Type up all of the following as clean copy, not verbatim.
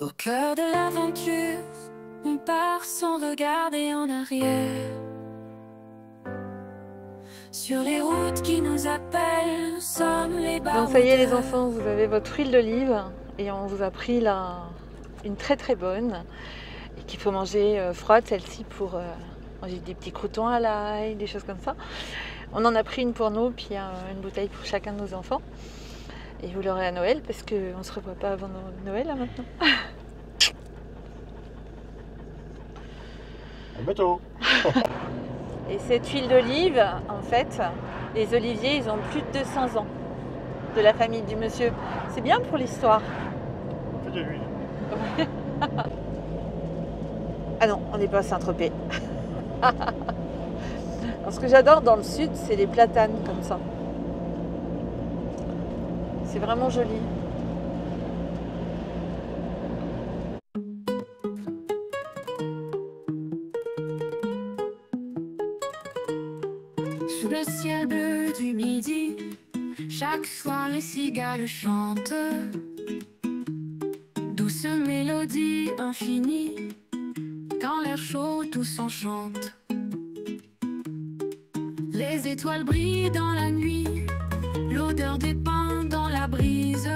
Au cœur de l'aventure, on part sans regarder en arrière. Sur les routes qui nous appellent, nous sommes les Donc ça y est les baroudeurs. enfants, vous avez votre huile d'olive et on vous a pris là une très très bonne et qu'il faut manger froide celle-ci pour manger des petits croûtons à l'ail, des choses comme ça. On en a pris une pour nous puis une bouteille pour chacun de nos enfants et vous l'aurez à Noël parce qu'on ne se revoit pas avant Noël là maintenant. À bientôt. Et cette huile d'olive, en fait, les oliviers ils ont plus de 200 ans de la famille du monsieur. C'est bien pour l'histoire. Fais de l'huile. Ah non, on n'est pas à Saint-Tropez. Ce que j'adore dans le sud, c'est les platanes comme ça. C'est vraiment joli. Sous le ciel bleu du midi, chaque soir les cigales chantent. Douce mélodie infinie, quand l'air chaud tout s'enchante. Les étoiles brillent dans la nuit, l'odeur des pins dans la brise.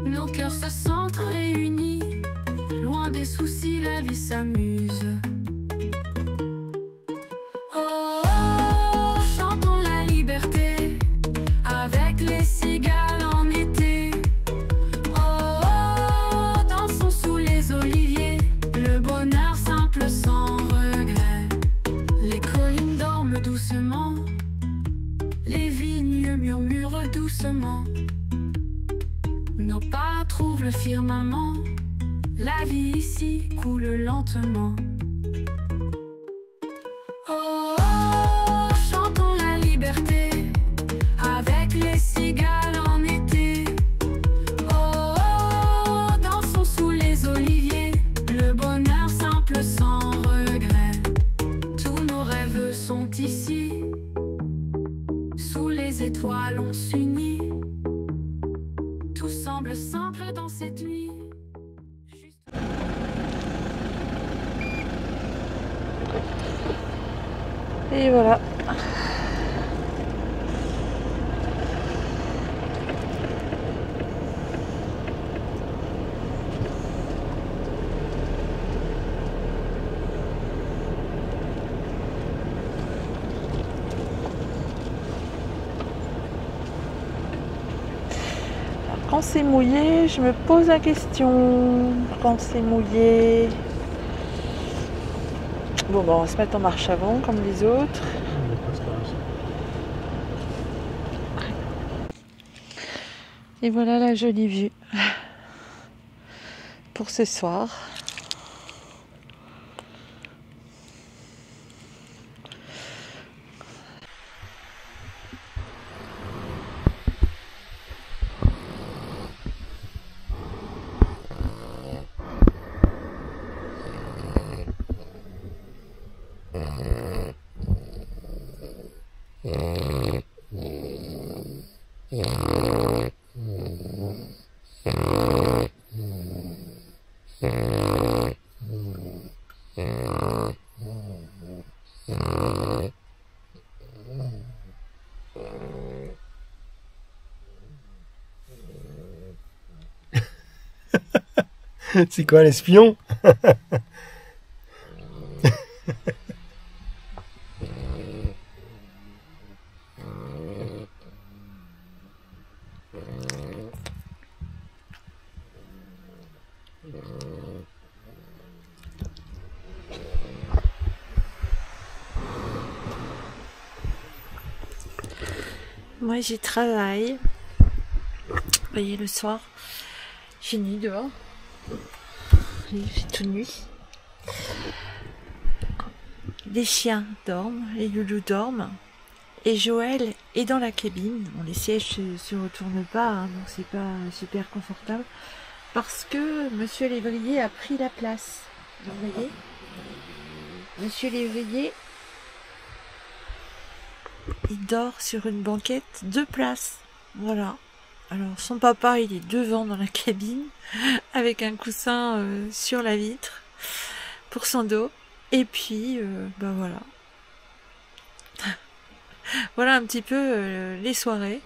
Nos cœurs se sentent réunis, loin des soucis, la vie s'amuse. Oh, oh, chantons la liberté avec les cigales en été. Oh, oh, dansons sous les oliviers, le bonheur simple sans regret. Les collines dorment doucement, les vignes murmurent doucement. Nos pas trouvent le firmament, la vie ici coule lentement. Oh, oh, chantons la liberté avec les cigales en été. Oh, oh, dansons sous les oliviers, le bonheur simple sans regret. Tous nos rêves sont ici, sous les étoiles on s'unit. Tout semble simple dans cette nuit. Et voilà. Quand c'est mouillé, je me pose la question. Quand c'est mouillé. Bon, on va se mettre en marche avant comme les autres. Et voilà la jolie vue pour ce soir. C'est quoi l'espion? Moi j'y travaille. Vous voyez le soir, j'ai nuit dehors. Il fait toute nuit. Les chiens dorment, les loulous dorment. Et Joël est dans la cabine. Bon, les sièges se retournent pas, hein, donc c'est pas super confortable. Parce que Monsieur Lévrier a pris la place. Vous voyez, Monsieur Lévrier, il dort sur une banquette 2 places. Voilà. Alors son papa il est devant dans la cabine avec un coussin sur la vitre pour son dos. Et puis ben voilà. Voilà un petit peu les soirées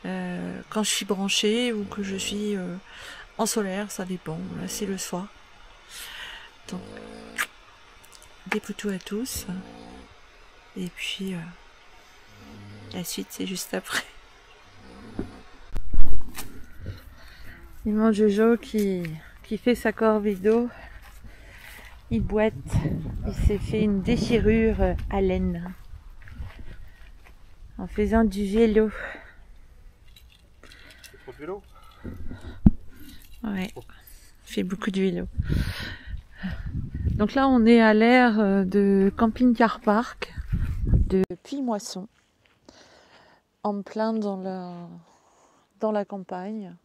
quand je suis branchée ou que je suis en solaire, ça dépend. Là c'est le soir. Donc des poutous à tous. Et puis la suite c'est juste après. Il mange Jojo qui fait sa corvée d'eau. Il boite. Il s'est fait une déchirure à l'aine en faisant du vélo. C'est trop de vélo? Ouais, il fait beaucoup de vélo. Donc là on est à l'aire de camping-car park de Puy-Moisson, en plein dans la campagne.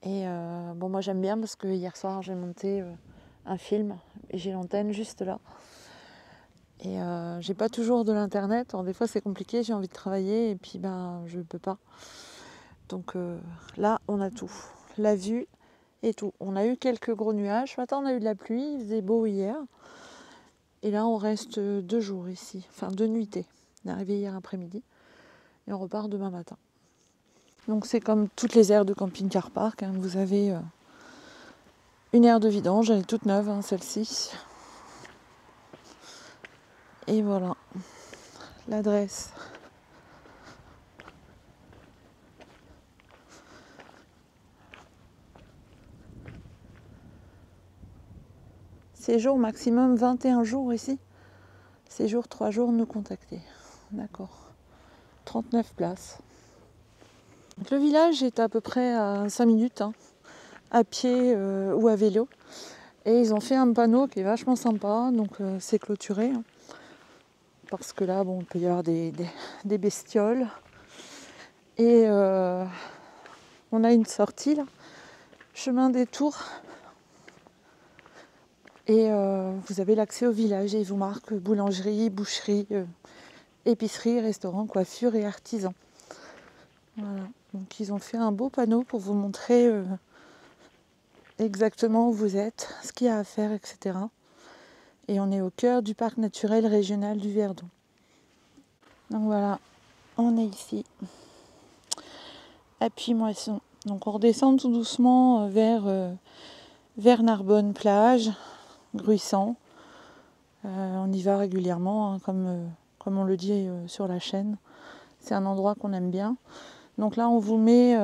Et bon, moi j'aime bien parce que hier soir j'ai monté un film et j'ai l'antenne juste là. Et j'ai pas toujours de l'internet, alors des fois c'est compliqué, j'ai envie de travailler et puis ben je peux pas. Donc là on a tout, la vue et tout. On a eu quelques gros nuages, ce matin on a eu de la pluie, il faisait beau hier. Et là on reste 2 jours ici, enfin 2 nuitées. On est arrivé hier après-midi et on repart demain matin. Donc c'est comme toutes les aires de camping-car park, hein. Vous avez une aire de vidange, elle est toute neuve, hein, celle-ci. Et voilà, l'adresse. Séjour maximum 21 jours ici. Séjour 3 jours, nous contacter. D'accord. 39 places. Donc, le village est à peu près à 5 minutes, hein, à pied ou à vélo. Et ils ont fait un panneau qui est vachement sympa, donc c'est clôturé. Hein, parce que là, bon, il peut y avoir des bestioles. Et on a une sortie là, chemin des Tours. Et vous avez l'accès au village et ils vous marquent boulangerie, boucherie, épicerie, restaurant, coiffure et artisan. Voilà. Donc ils ont fait un beau panneau pour vous montrer exactement où vous êtes, ce qu'il y a à faire, etc. Et on est au cœur du parc naturel régional du Verdon. Donc voilà, on est ici, à Puy-Moisson. Donc on redescend tout doucement vers Narbonne plage, Gruissant. On y va régulièrement, hein, comme on le dit sur la chaîne. C'est un endroit qu'on aime bien. Donc là, on vous met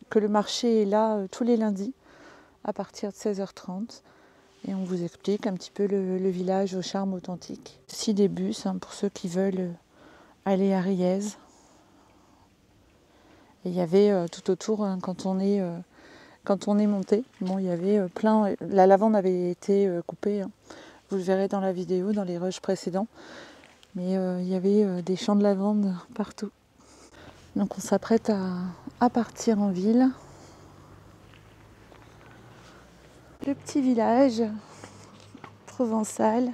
que le marché est là tous les lundis à partir de 16h30. Et on vous explique un petit peu le village au charme authentique. Ici des bus, hein, pour ceux qui veulent aller à Riez. Et il y avait tout autour, hein, quand on est monté, bon, il y avait plein. La lavande avait été coupée, hein. Vous le verrez dans la vidéo, dans les rushs précédents. Mais il y avait des champs de lavande partout. Donc on s'apprête à partir en ville. Le petit village provençal.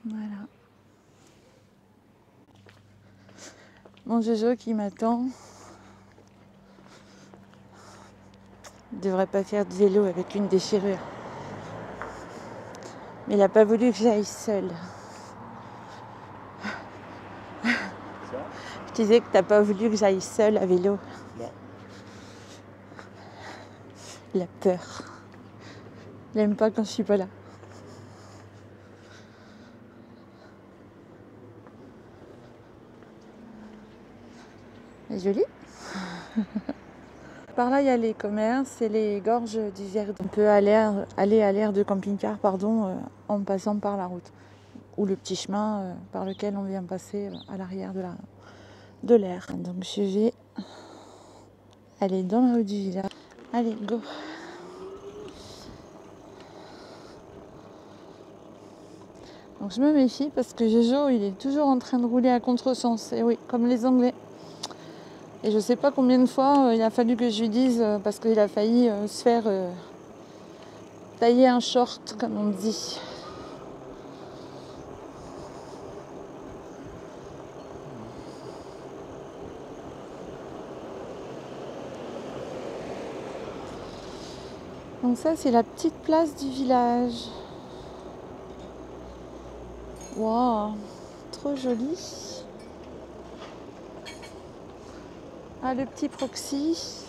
Voilà. Mon Jojo qui m'attend. Il ne devrait pas faire de vélo avec une déchirure. Mais il n'a pas voulu que j'aille seule. Je disais que tu n'as pas voulu que j'aille seule à vélo. Non. Il a peur. Il n'aime pas quand je suis pas là. C'est joli. Par là, il y a les commerces et les gorges du Verdon. On peut aller à l'aire de camping-car, en passant par la route. Ou le petit chemin par lequel on vient passer à l'arrière de l'aire. Donc je vais aller dans la rue du village. Allez, go! Donc je me méfie parce que Jojo, il est toujours en train de rouler à contresens. Et oui, comme les Anglais. Et je sais pas combien de fois il a fallu que je lui dise, parce qu'il a failli se faire tailler un short, comme on dit. Donc ça c'est la petite place du village. Waouh, trop joli. Ah, le petit proxy.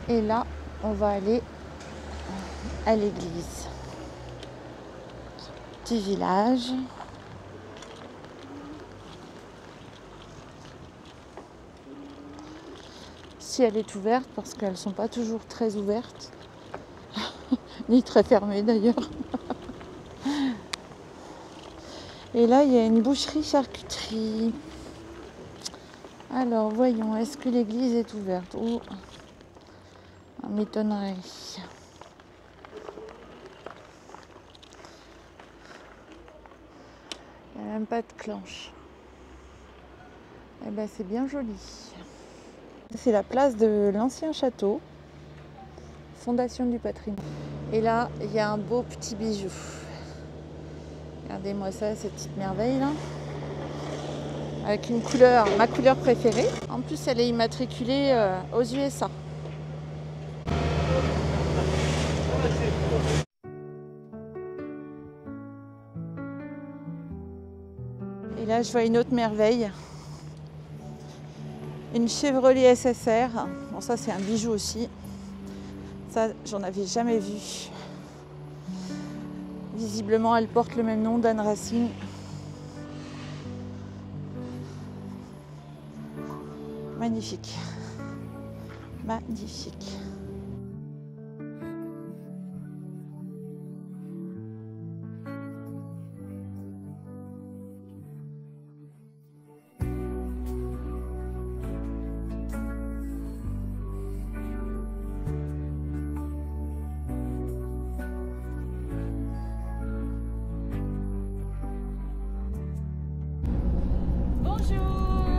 Et là, on va aller à l'église du village. Si elle est ouverte, parce qu'elles ne sont pas toujours très ouvertes, ni très fermées d'ailleurs. Et là, il y a une boucherie-charcuterie. Alors, voyons, est-ce que l'église est ouverte? Oh, ça m'étonnerait. Il n'y a même pas de cloche. Eh bien, c'est bien joli. C'est la place de l'ancien château, Fondation du patrimoine. Et là, il y a un beau petit bijou. Regardez-moi ça, cette petite merveille là. Avec une couleur, ma couleur préférée. En plus, elle est immatriculée aux USA. Et là, je vois une autre merveille. Une Chevrolet SSR. Bon, ça, c'est un bijou aussi. Ça, j'en avais jamais vu. Visiblement, elle porte le même nom d'Anne Racine. Magnifique. Magnifique.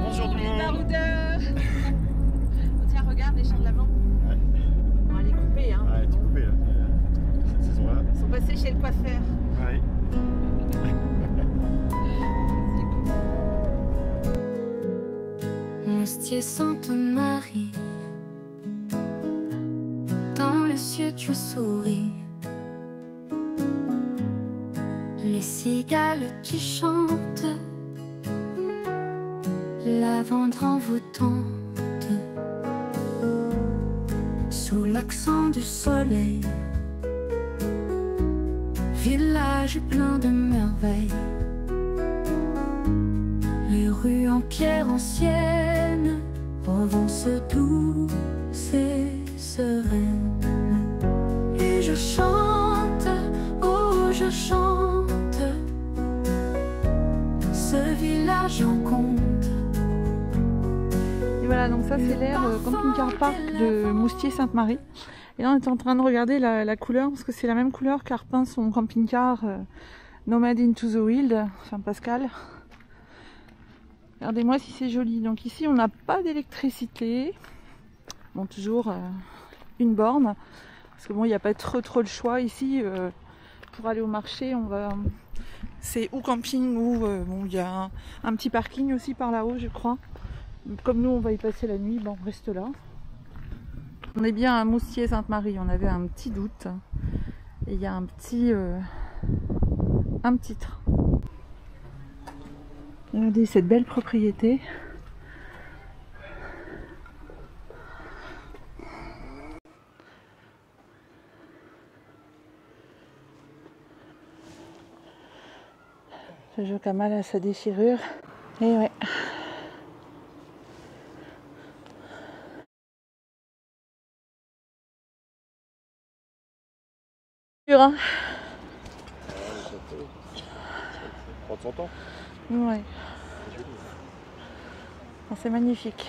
Bonjour tout le monde. Baroudeur. Tiens, regarde les champs de lavande. Ouais. Bon, elle est coupée, hein. Ouais, tout coupé là. Cette saison-là. Ils sont passés chez le coiffeur. Ouais. Moustier Sainte Marie, dans le ciel tu souris. Les cigales qui chantent, lavande envoûtante, sous l'accent du soleil. Village plein de merveilles, les rues en pierre ancienne, Provence douce et sereine. Et je chante, oh je chante, ce village en conte. Et voilà, donc ça c'est l'air camping-car park de Moustier-Sainte-Marie. Et là on est en train de regarder la couleur, parce que c'est la même couleur qu'a repeint son camping-car Nomad into the Wild, enfin Pascal. Regardez-moi si c'est joli. Donc ici on n'a pas d'électricité. Bon, toujours une borne, parce que bon, il n'y a pas trop le choix ici. Pour aller au marché, on va... c'est ou camping ou bon, il y a un petit parking aussi par là-haut, je crois. Comme nous on va y passer la nuit, ben, on reste là. On est bien à Moustier-Sainte-Marie, on avait un petit doute. Et il y a un petit train. Regardez cette belle propriété. Je joue Kamal à sa déchirure. Et ouais. Hein. Prendre son temps. Ouais. C'est magnifique.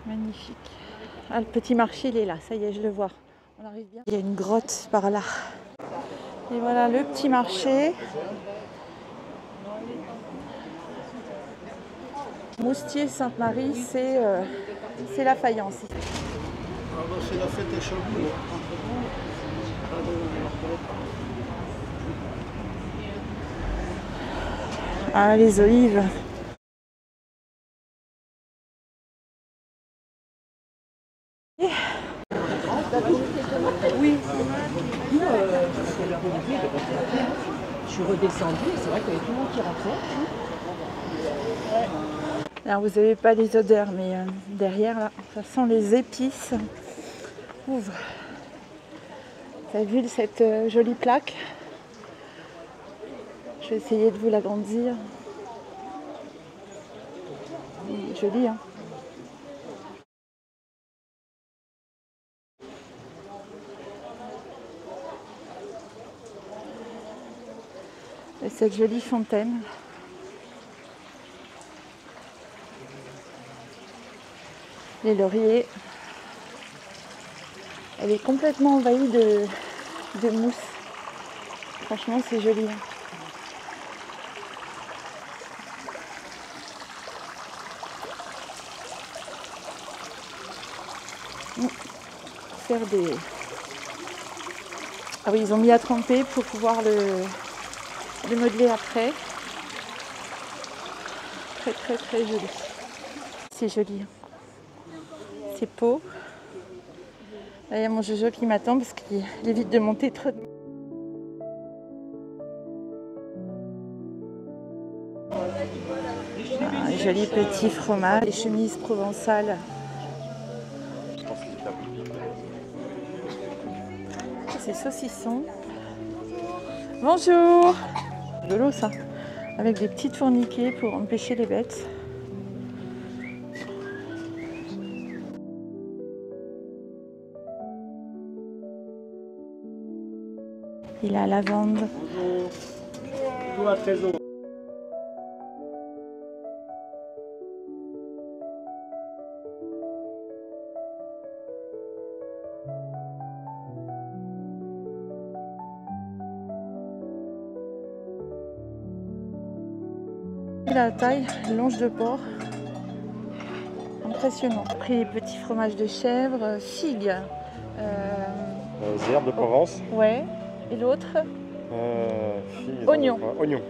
Magnifique. Ah, le petit marché il est là, ça y est, je le vois. On arrive bien. Il y a une grotte par là. Et voilà le petit marché. Moustier-Sainte-Marie, c'est la faïence. C'est la fête à Chablis. Ah, les olives. Oui. Je suis redescendue et c'est vrai qu'il y avait tout le monde qui rentrait. Alors vous n'avez pas les odeurs, mais derrière là, ça sent les épices. Ouvre. Vous avez vu cette jolie plaque? Je vais essayer de vous l'agrandir. Joli, hein? Et cette jolie fontaine. Les lauriers. Elle est complètement envahie de mousse. Franchement, c'est joli. Faire des... Ah oui, ils ont mis à tremper pour pouvoir le modeler après. Très très très joli. C'est joli. C'est beau. Là, il y a mon Jojo qui m'attend parce qu'il évite de monter trop. Un joli petit fromage, les chemises provençales. C'est saucisson. Bonjour. De l'eau ça. Avec des petits tourniquets pour empêcher les bêtes. Il a la lavande. Bonjour. Tout à trésor. La taille, longe de porc. Impressionnant. J'ai pris les petits fromages de chèvre, figues. Herbes de Provence. Ouais. Et l'autre? Filles, Oignon. Oignon.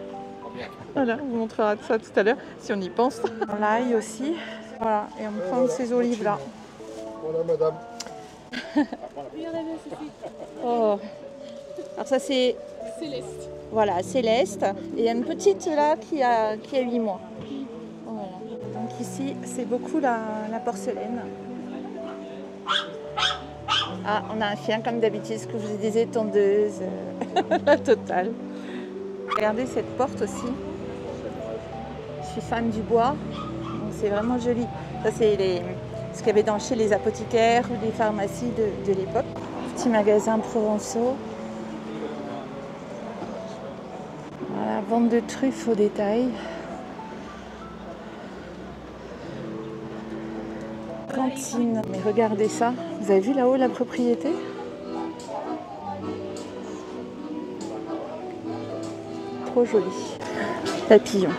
Voilà, on vous montrera ça tout à l'heure, si on y pense. L'ail aussi. Voilà, et on prend ces olives-là. Voilà, madame. Oh. Alors ça c'est... Céleste. Voilà, Céleste. Et il y a une petite là qui a 8 mois. Voilà. Donc ici, c'est beaucoup la porcelaine. Ah, on a un chien comme d'habitude, ce que je vous disais, tondeuse, la totale. Regardez cette porte aussi. Je suis fan du bois, donc c'est vraiment joli. Ça c'est ce qu'il y avait chez les apothicaires ou les pharmacies de l'époque. Petit magasin provençaux. Voilà, vente de truffes au détail. Cantine. Mais regardez ça. Vous avez vu là-haut la propriété? Trop joli. Papillon.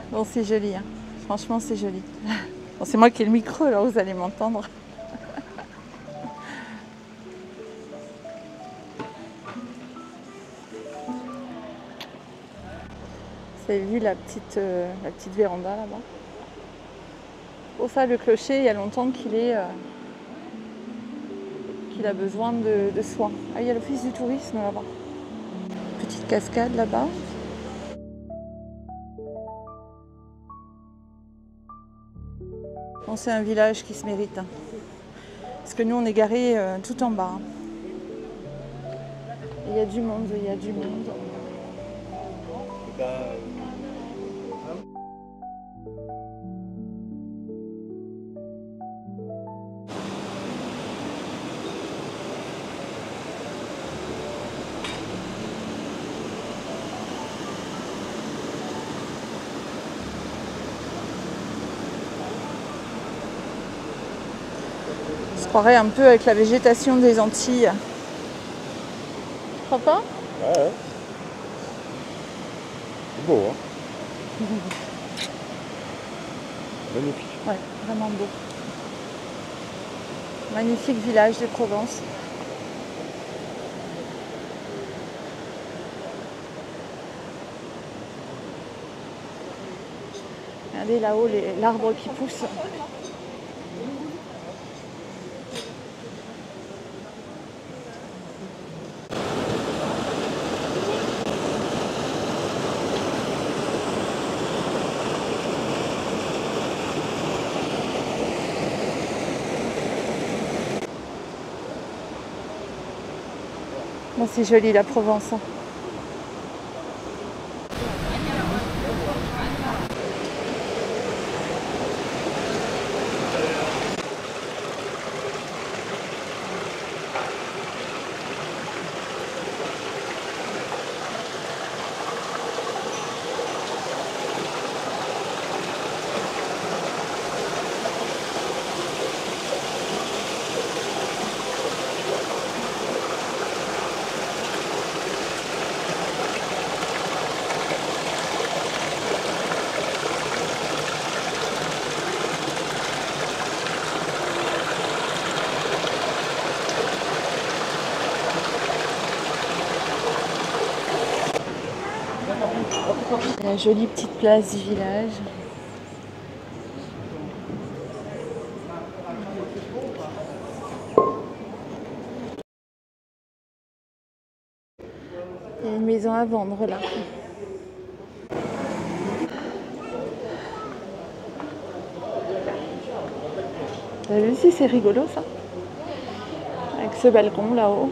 Bon, c'est joli, hein. Franchement, c'est joli. Bon, c'est moi qui ai le micro, alors vous allez m'entendre. Vous avez vu la petite véranda là-bas? Pour ça, le clocher, il y a longtemps qu'il a besoin de soins. Ah, il y a l'office du tourisme là-bas. Petite cascade là-bas. Bon, c'est un village qui se mérite. Hein. Parce que nous, on est garés tout en bas. Il y a du monde, il y a du monde. se croirait un peu avec la végétation des Antilles. Tu crois pas? Ouais, ouais. C'est beau, hein. Magnifique. Ouais, vraiment beau. Magnifique village de Provence. Regardez là-haut l'arbre qui pousse. Bon, c'est joli la Provence. Hein. La jolie petite place du village. Il y a une maison à vendre là. T'as vu si c'est rigolo ça? Avec ce balcon là-haut.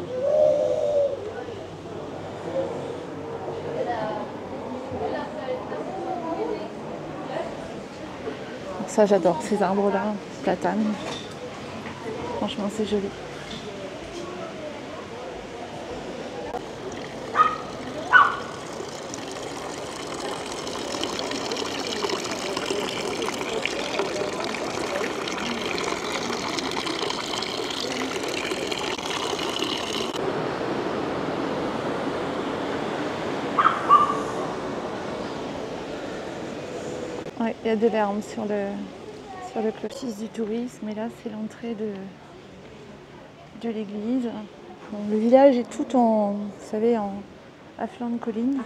Ça j'adore ces arbres là, platanes. Franchement c'est joli. Ouais, il y a de l'herbe sur le clocher du tourisme, et là c'est l'entrée de l'église. Bon, le village est tout en, vous savez, à flanc de colline.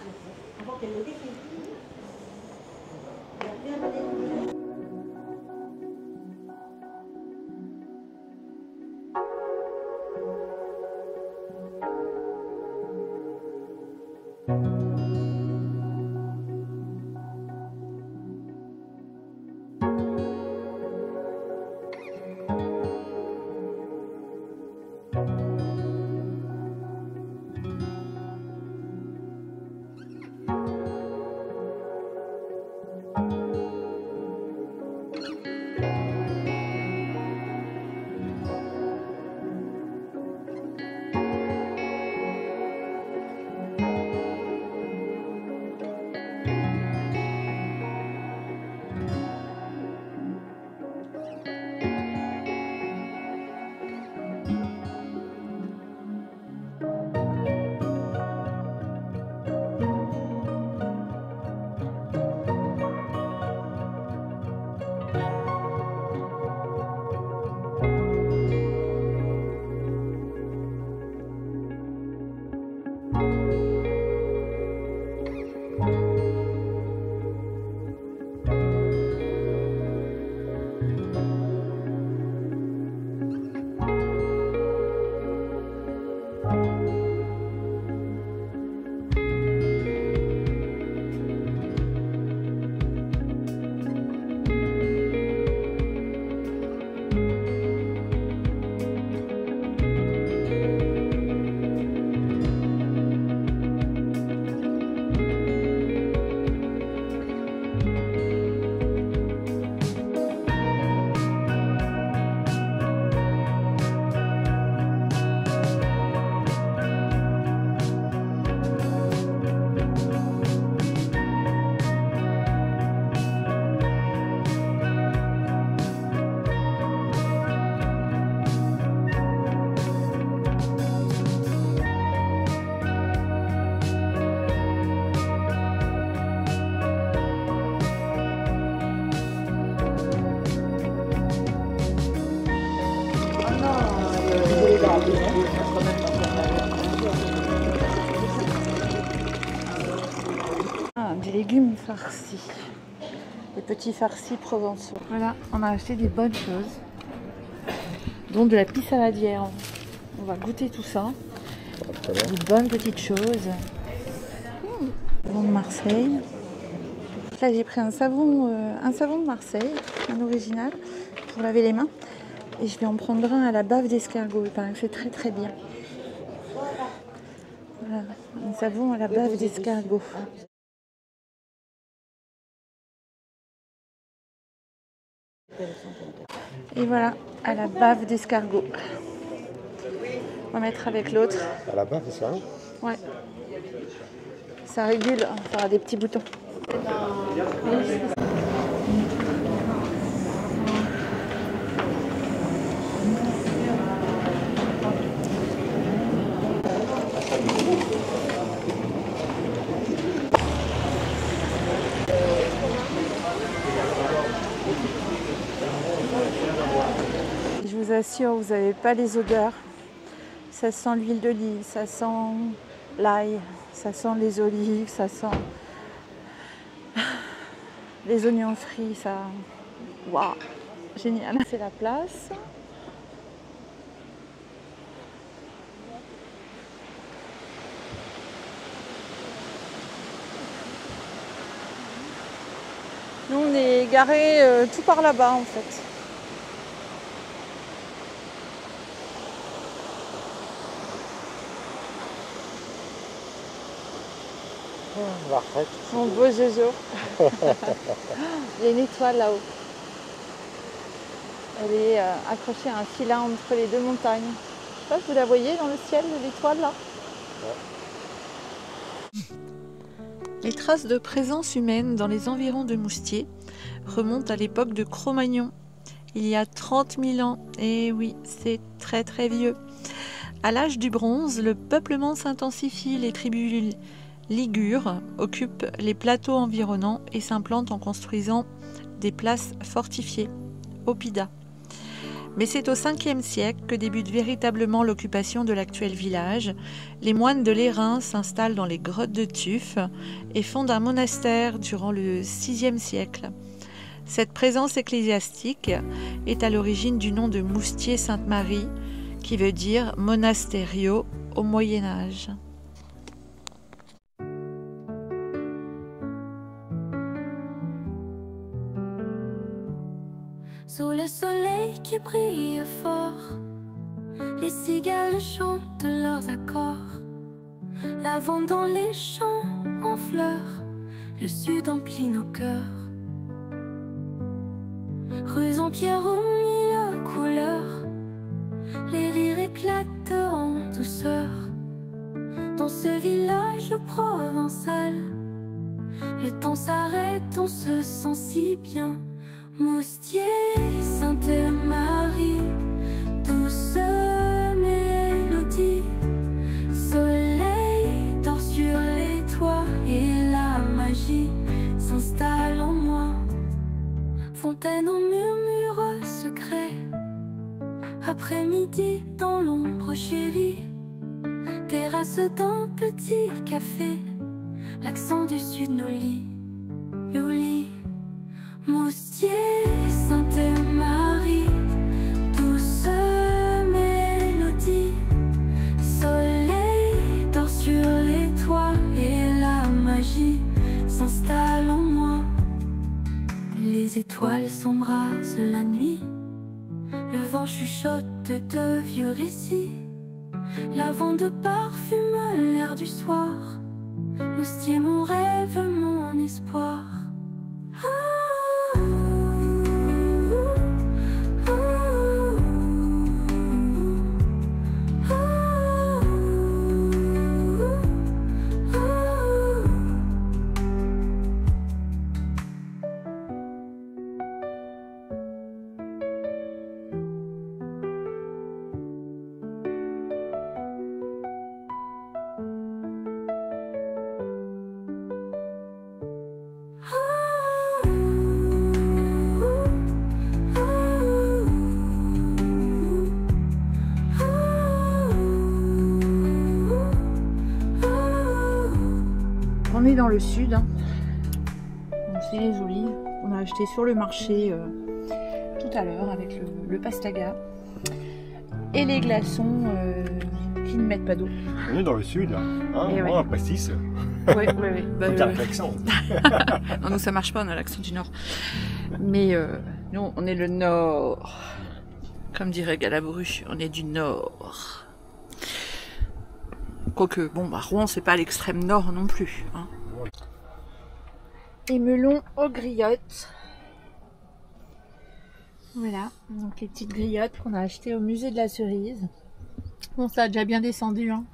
des légumes farcis. Des petits farcis provençaux. Voilà, on a acheté des bonnes choses. Dont de la pisse saladière. On va goûter tout ça. Des bonnes petites choses. Savon de Marseille. Là j'ai pris un savon de Marseille, un original, pour laver les mains. Et je vais en prendre un à la bave d'escargot. Il paraît que c'est très très bien. Voilà, un savon à la bave d'escargot. Et voilà, à la bave d'escargot. On va mettre avec l'autre. À la bave, c'est ça? Ouais. Ça régule, ça aura des petits boutons. Je vous assure, vous n'avez pas les odeurs. Ça sent l'huile d'olive, ça sent l'ail, ça sent les olives, ça sent les oignons frits, ça... Waouh, génial. C'est la place. Nous, on est garés tout par là-bas, en fait. La retraite. Mon beau Jojo. Il y a une étoile là-haut. Elle est accrochée à un filin entre les deux montagnes. Je sais pas si vous la voyez dans le ciel, l'étoile là. Ouais. Les traces de présence humaine dans les environs de Moustiers remontent à l'époque de Cro-Magnon, il y a 30 000 ans. Et oui, c'est très très vieux. À l'âge du bronze, le peuplement s'intensifie, les tribus ligures occupent les plateaux environnants et s'implantent en construisant des places fortifiées, oppida. Mais c'est au 5e siècle que débute véritablement l'occupation de l'actuel village. Les moines de l'Airain s'installent dans les grottes de Tuf et fondent un monastère durant le 6e siècle. Cette présence ecclésiastique est à l'origine du nom de Moustiers-Sainte-Marie, qui veut dire monasterio au Moyen-Âge. Sous le soleil qui brille fort, les cigales chantent leurs accords. L'avant dans les champs en fleurs, le sud emplit nos cœurs. Rues en pierre aux mille couleurs, les rires éclatent en douceur. Dans ce village provençal, le temps s'arrête, on se sent si bien. Moustiers, Sainte-Marie, douce mélodie. Soleil dort sur les toits et la magie s'installe en moi. Fontaine en murmure secret, après-midi dans l'ombre chérie. Terrasse d'un petit café, l'accent du sud nous lie. Moustiers, Sainte-Marie, douce mélodie. Soleil dort sur les toits et la magie s'installe en moi. Les étoiles s'embrassent la nuit, le vent chuchote de vieux récits. Lavande parfume l'air du soir. Moustiers, mon rêve, mon espoir. On est dans le sud, hein. c'est les olives qu'on a achetées sur le marché tout à l'heure avec le pastaga. Et les glaçons qui ne mettent pas d'eau. On est dans le sud, hein, Et un pastis. Oui. Faut dire l'accent. Non, nous ça marche pas, on a l'accent du nord. Mais nous, on est le nord. Comme dirait Galabru, on est du nord. Quoique, bon, bah, Rouen, c'est pas l'extrême nord non plus. Hein. Et melons aux griottes. Voilà, donc les petites griottes qu'on a achetées au musée de la cerise. Bon, ça a déjà bien descendu, hein.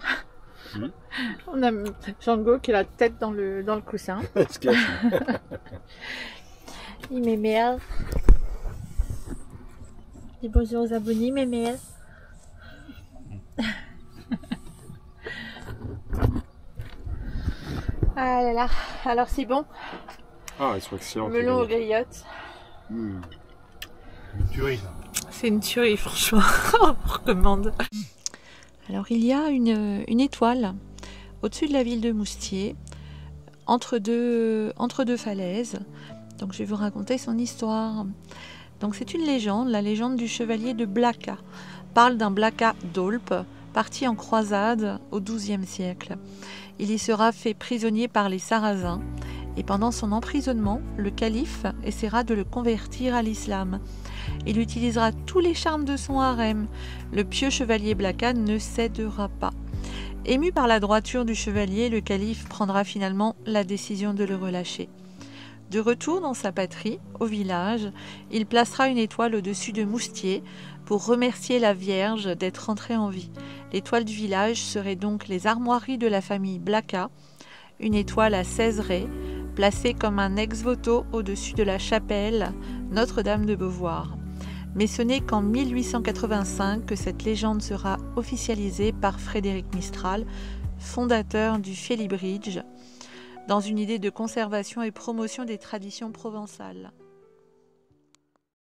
On a Django qui a la tête dans le coussin. Il m'émerge. Dis bonjour aux abonnés, m'émerge. Ah là là, alors c'est bon. Ah, elles sont excellentes. Melon aux griottes. Une tuerie, ça. C'est une tuerie, franchement. On recommande. Alors, il y a une étoile au-dessus de la ville de Moustier, entre deux falaises. Donc, je vais vous raconter son histoire. Donc, c'est une légende, la légende du chevalier de Blacas. Parle d'un Blacas d'Aulpe, parti en croisade au XIIe siècle. Il y sera fait prisonnier par les Sarrasins. Et pendant son emprisonnement, le calife essaiera de le convertir à l'islam. Il utilisera tous les charmes de son harem. Le pieux chevalier Blacas ne cédera pas. Ému par la droiture du chevalier, le calife prendra finalement la décision de le relâcher. De retour dans sa patrie, au village, il placera une étoile au-dessus de Moustier pour remercier la Vierge d'être entrée en vie. L'étoile du village serait donc les armoiries de la famille Blacas, une étoile à 16 raies, placée comme un ex-voto au-dessus de la chapelle Notre-Dame de Beauvoir. Mais ce n'est qu'en 1885 que cette légende sera officialisée par Frédéric Mistral, fondateur du Félibridge, dans une idée de conservation et promotion des traditions provençales.